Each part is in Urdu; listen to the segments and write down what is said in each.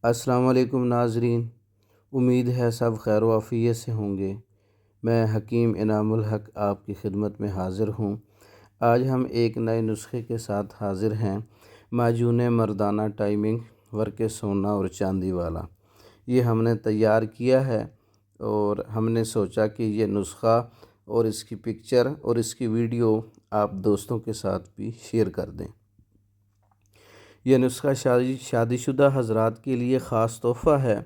السلام علیکم ناظرین، امید ہے سب خیر و عافیت سے ہوں گے۔ میں حکیم انعام الحق آپ کی خدمت میں حاضر ہوں۔ آج ہم ایک نئے نسخے کے ساتھ حاضر ہیں، معجون مردانہ ٹائمنگ ورک سونا اور چاندی والا۔ یہ ہم نے تیار کیا ہے اور ہم نے سوچا کہ یہ نسخہ اور اس کی پکچر اور اس کی ویڈیو آپ دوستوں کے ساتھ بھی شیئر کر دیں۔ یہ نسخہ شادی شدہ حضرات کے لیے خاص تحفہ ہے۔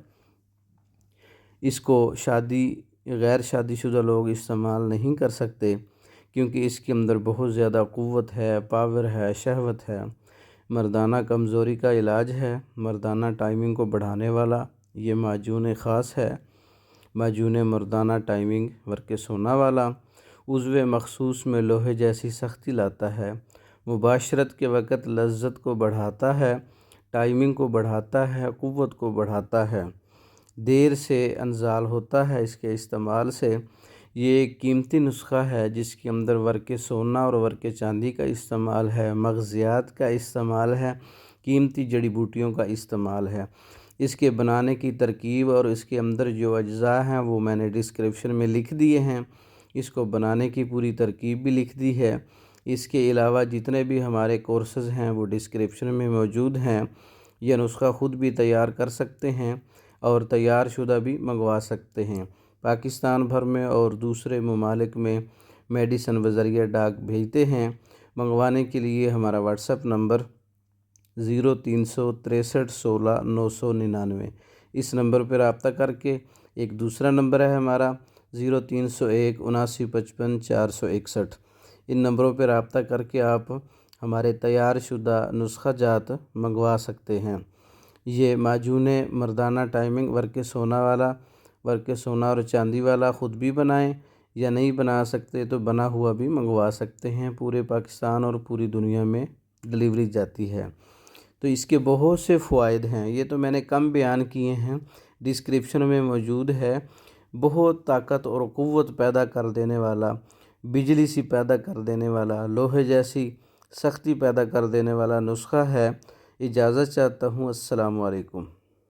اس کو غیر شادی شدہ لوگ استعمال نہیں کر سکتے کیونکہ اس کے اندر بہت زیادہ قوت ہے، پاور ہے، شہوت ہے۔ مردانہ کمزوری کا علاج ہے، مردانہ ٹائمنگ کو بڑھانے والا یہ معجون خاص ہے۔ معجون مردانہ ٹائمنگ ورک سونا والا عضو مخصوص میں لوہے جیسی سختی لاتا ہے، مباشرت کے وقت لذت کو بڑھاتا ہے، ٹائمنگ کو بڑھاتا ہے، قوت کو بڑھاتا ہے، دیر سے انزال ہوتا ہے اس کے استعمال سے۔ یہ ایک قیمتی نسخہ ہے جس کے اندر ورق سونا اور ورق چاندی کا استعمال ہے، مغزیات کا استعمال ہے، قیمتی جڑی بوٹیوں کا استعمال ہے۔ اس کے بنانے کی ترکیب اور اس کے اندر جو اجزاء ہیں وہ میں نے ڈسکرپشن میں لکھ دیے ہیں۔ اس کو بنانے کی پوری ترکیب بھی لکھ دی ہے۔ اس کے علاوہ جتنے بھی ہمارے کورسز ہیں وہ ڈسکرپشن میں موجود ہیں۔ یہ نسخہ خود بھی تیار کر سکتے ہیں اور تیار شدہ بھی منگوا سکتے ہیں۔ پاکستان بھر میں اور دوسرے ممالک میں میڈیسن بذریعہ ڈاک بھیجتے ہیں۔ منگوانے کے لیے ہمارا واٹس ایپ نمبر 0363169999 اس نمبر پر رابطہ کر کے، ایک دوسرا نمبر ہے ہمارا 030179555461، ان نمبروں پر رابطہ کر کے آپ ہمارے تیار شدہ نسخہ جات منگوا سکتے ہیں۔ یہ معجون مردانہ ٹائمنگ ورک سونا اور چاندی والا خود بھی بنائیں یا نہیں بنا سکتے تو بنا ہوا بھی منگوا سکتے ہیں۔ پورے پاکستان اور پوری دنیا میں ڈلیوری جاتی ہے۔ تو اس کے بہت سے فوائد ہیں، یہ تو میں نے کم بیان کیے ہیں، ڈسکرپشن میں موجود ہے۔ بہت طاقت اور قوت پیدا کر دینے والا، بجلی سی پیدا کر دینے والا، لوہے جیسی سختی پیدا کر دینے والا نسخہ ہے۔ اجازت چاہتا ہوں، السلام علیکم۔